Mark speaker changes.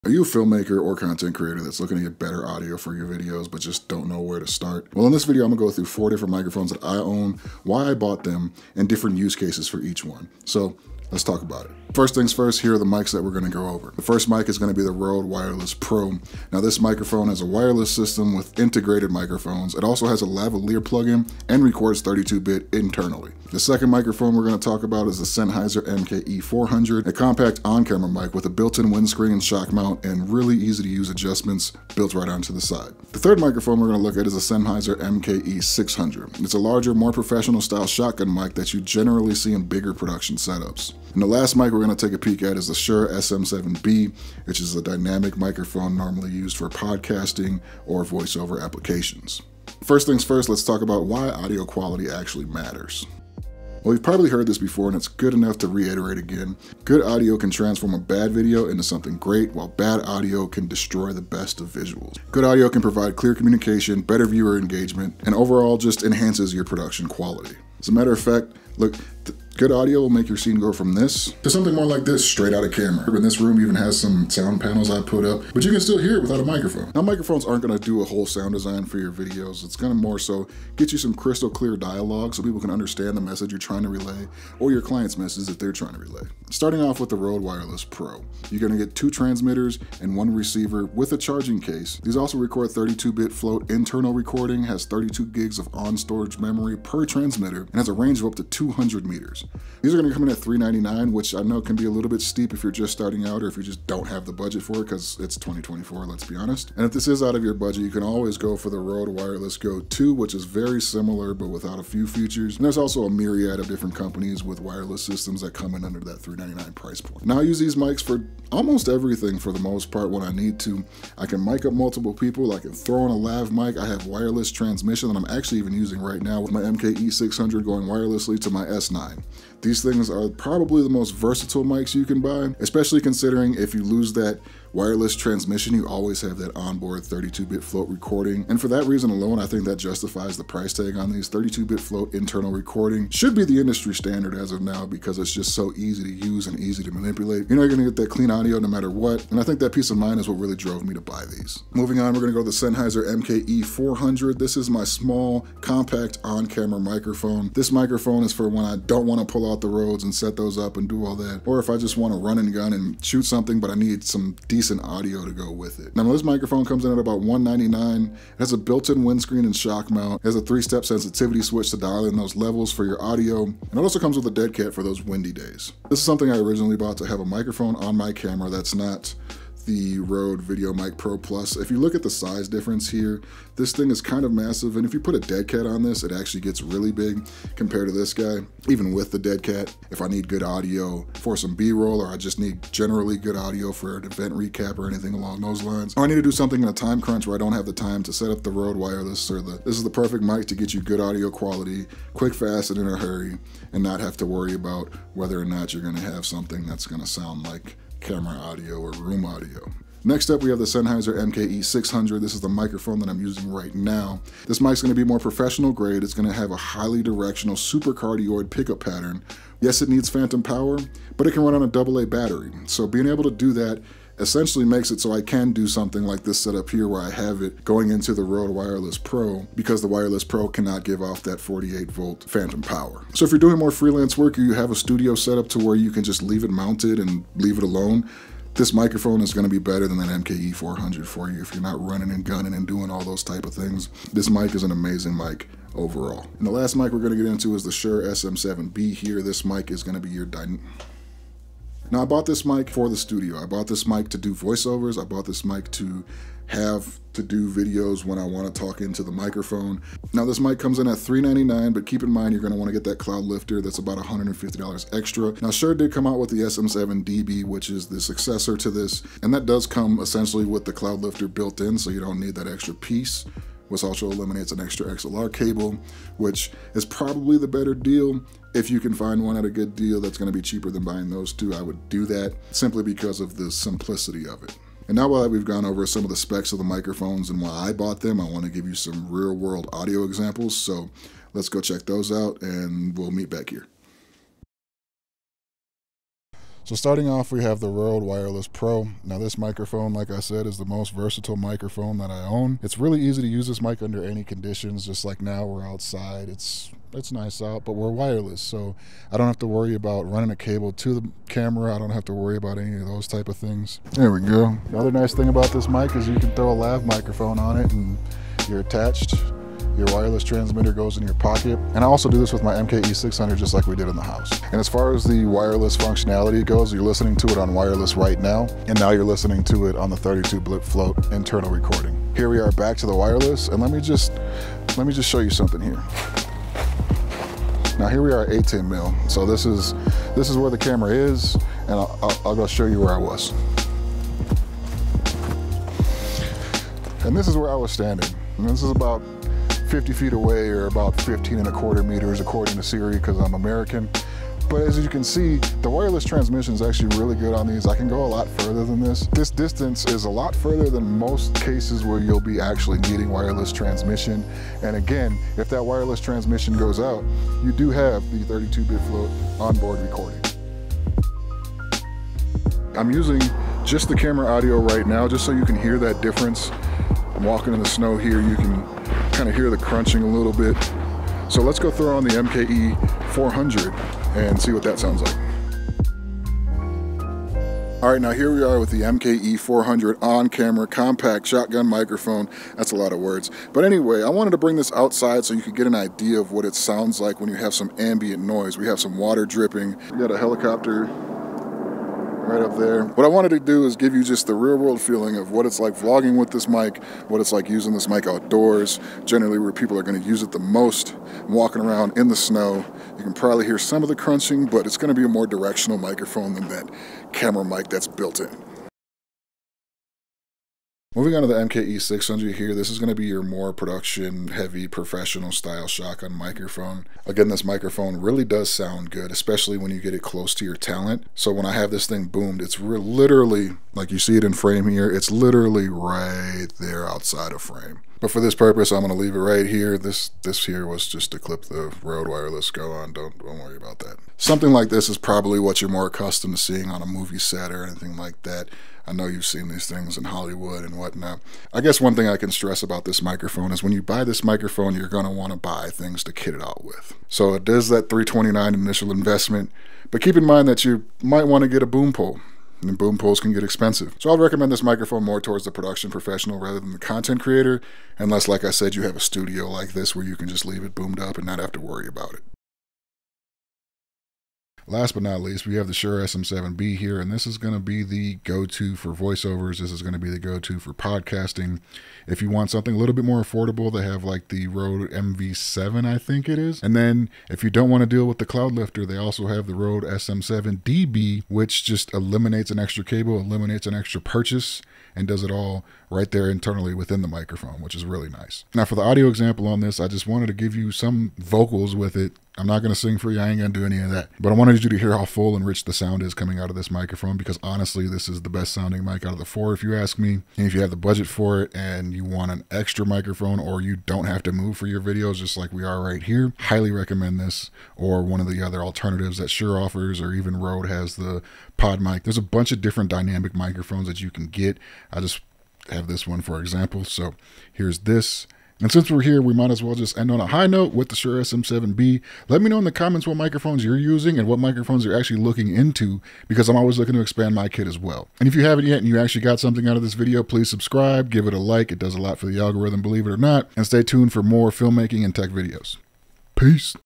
Speaker 1: Are you a filmmaker or content creator that's looking to get better audio for your videos but just don't know where to start? Well, in this video, I'm gonna go through 4 different microphones that I own, why I bought them, and different use cases for each one. So let's talk about it. First things first, here are the mics that we're gonna go over. The first mic is gonna be the Rode Wireless Pro. Now this microphone has a wireless system with integrated microphones. It also has a lavalier plugin and records 32-bit internally. The second microphone we're gonna talk about is the Sennheiser MKE400, a compact on-camera mic with a built-in windscreen and shock mount and really easy to use adjustments built right onto the side. The third microphone we're gonna look at is the Sennheiser MKE600. It's a larger, more professional style shotgun mic that you generally see in bigger production setups. And the last mic we're going to take a peek at is the Shure SM7B, which is a dynamic microphone normally used for podcasting or voiceover applications. First things first, let's talk about why audio quality actually matters. Well, you've probably heard this before, and it's good enough to reiterate again. Good audio can transform a bad video into something great, while bad audio can destroy the best of visuals. Good audio can provide clear communication, better viewer engagement, and overall just enhances your production quality. As a matter of fact, look, good audio will make your scene go from this to something more like this, straight out of camera. And this room even has some sound panels I put up, but you can still hear it without a microphone. Now, microphones aren't gonna do a whole sound design for your videos. It's gonna more so get you some crystal clear dialogue so people can understand the message you're trying to relay or your client's message that they're trying to relay. Starting off with the Rode Wireless Pro, you're gonna get 2 transmitters and 1 receiver with a charging case. These also record 32-bit float internal recording, has 32 gigs of on-storage memory per transmitter, and has a range of up to 200 meters. These are gonna come in at $399, which I know can be a little bit steep if you're just starting out or if you just don't have the budget for it, because it's 2024, let's be honest. And if this is out of your budget, you can always go for the Rode Wireless Go 2, which is very similar but without a few features. And there's also a myriad of different companies with wireless systems that come in under that $399 price point. Now I use these mics for almost everything for the most part when I need to. I can mic up multiple people, I can throw in a lav mic, I have wireless transmission that I'm actually even using right now with my MKE600 going wirelessly to my S9. These things are probably the most versatile mics you can buy, especially considering if you lose that wireless transmission, you always have that onboard 32-bit float recording. And for that reason alone, I think that justifies the price tag on these. 32-bit float internal recording should be the industry standard as of now because it's just so easy to use and easy to manipulate. You know you're gonna get that clean audio no matter what. And I think that peace of mind is what really drove me to buy these. Moving on, we're gonna go to the Sennheiser MKE400. This is my small, compact on-camera microphone. This microphone is for when I don't wanna pull out the Rodes and set those up and do all that. Or if I just wanna run and gun and shoot something, but I need some decent audio to go with it. Now this microphone comes in at about $199. It has a built-in windscreen and shock mount. It has a 3-step sensitivity switch to dial in those levels for your audio. And it also comes with a dead cat for those windy days. This is something I originally bought to have a microphone on my camera that's not the Rode VideoMic Pro Plus. If you look at the size difference here, this thing is kind of massive, and if you put a dead cat on this, it actually gets really big compared to this guy, even with the dead cat. If I need good audio for some B-roll, or I just need generally good audio for an event recap or anything along those lines, or I need to do something in a time crunch where I don't have the time to set up the Rode Wireless, or this is the perfect mic to get you good audio quality, quick, fast, and in a hurry, and not have to worry about whether or not you're gonna have something that's gonna sound like camera audio or room audio. Next up, we have the Sennheiser MKE600. This is the microphone that I'm using right now. This mic's gonna be more professional grade. It's gonna have a highly directional supercardioid pickup pattern. Yes, it needs phantom power, but it can run on a AA battery. So being able to do that essentially makes it so I can do something like this setup here where I have it going into the Rode Wireless Pro because the Wireless Pro cannot give off that 48-volt phantom power. So if you're doing more freelance work or you have a studio setup to where you can just leave it mounted and leave it alone, this microphone is going to be better than that MKE400 for you if you're not running and gunning and doing all those type of things. This mic is an amazing mic overall. And the last mic we're going to get into is the Shure SM7B here. This mic is going to be your Now I bought this mic for the studio. I bought this mic to do voiceovers. I bought this mic to have to do videos when I want to talk into the microphone. Now this mic comes in at $399, but keep in mind you're going to want to get that cloud lifter. That's about $150 extra. Now Shure did come out with the SM7DB, which is the successor to this, and that does come essentially with the cloud lifter built in, so you don't need that extra piece, which also eliminates an extra XLR cable, which is probably the better deal. If you can find one at a good deal that's gonna be cheaper than buying those two, I would do that simply because of the simplicity of it. And now that we've gone over some of the specs of the microphones and why I bought them, I wanna give you some real world audio examples. So let's go check those out and we'll meet back here. So starting off, we have the Rode Wireless Pro. Now this microphone, like I said, is the most versatile microphone that I own. It's really easy to use this mic under any conditions, just like now we're outside. It's nice out, but we're wireless, so I don't have to worry about running a cable to the camera. I don't have to worry about any of those type of things. There we go. The other nice thing about this mic is you can throw a lav microphone on it and you're attached. Your wireless transmitter goes in your pocket. And I also do this with my MKE600 just like we did in the house. And as far as the wireless functionality goes, you're listening to it on wireless right now, and now you're listening to it on the 32 Blip Float internal recording. Here we are back to the wireless, and let me just show you something here. Now here we are at 18 mil. So this is where the camera is, and I'll go show you where I was. And this is where I was standing. And this is about 50 feet away, or about 15.25 meters according to Siri, because I'm American. But as you can see, the wireless transmission is actually really good on these. I can go a lot further than this. This distance is a lot further than most cases where you'll be actually needing wireless transmission. And again, if that wireless transmission goes out, you do have the 32-bit float onboard recording. I'm using just the camera audio right now, just so you can hear that difference. I'm walking in the snow here, you can kind of hear the crunching a little bit. So let's go throw on the MKE 400 and see what that sounds like. All right, now here we are with the MKE 400 on-camera compact shotgun microphone. That's a lot of words. But anyway, I wanted to bring this outside so you could get an idea of what it sounds like when you have some ambient noise. We have some water dripping. We got a helicopter right up there. What I wanted to do is give you just the real world feeling of what it's like vlogging with this mic, what it's like using this mic outdoors, generally where people are going to use it the most, walking around in the snow. You can probably hear some of the crunching, but it's going to be a more directional microphone than that camera mic that's built in. Moving on to the MKE600 here, this is going to be your more production heavy professional style shotgun microphone. Again, this microphone really does sound good, especially when you get it close to your talent. So when I have this thing boomed, it's literally, like you see it in frame here, it's literally right there outside of frame. But for this purpose, I'm going to leave it right here. This here was just to clip the Rode Wireless Go on. Don't worry about that. Something like this is probably what you're more accustomed to seeing on a movie set or anything like that. I know you've seen these things in Hollywood and whatnot. I guess one thing I can stress about this microphone is when you buy this microphone, you're going to want to buy things to kit it out with. So it does that $329 initial investment, but keep in mind that you might want to get a boom pole. And boom poles can get expensive. So I'll recommend this microphone more towards the production professional rather than the content creator, unless, like I said, you have a studio like this where you can just leave it boomed up and not have to worry about it. Last but not least, we have the Shure SM7B here, and this is going to be the go-to for voiceovers. This is going to be the go-to for podcasting. If you want something a little bit more affordable, they have like the Rode MV7, I think it is. And then if you don't want to deal with the cloud lifter, they also have the Rode SM7DB, which just eliminates an extra cable, eliminates an extra purchase, and does it all right there internally within the microphone, which is really nice. Now for the audio example on this, I just wanted to give you some vocals with it. I'm not going to sing for you, I ain't going to do any of that. But I wanted you to hear how full and rich the sound is coming out of this microphone, because honestly, this is the best sounding mic out of the four if you ask me. And if you have the budget for it and you want an extra microphone, or you don't have to move for your videos just like we are right here, highly recommend this, or one of the other alternatives that Shure offers, or even Rode has the Pod Mic. There's a bunch of different dynamic microphones that you can get. I just have this one for example. So here's this. And since we're here, we might as well just end on a high note with the Shure SM7B. Let me know in the comments what microphones you're using and what microphones you're actually looking into, because I'm always looking to expand my kit as well. And if you haven't yet and you actually got something out of this video, please subscribe, give it a like. It does a lot for the algorithm, believe it or not. And stay tuned for more filmmaking and tech videos. Peace.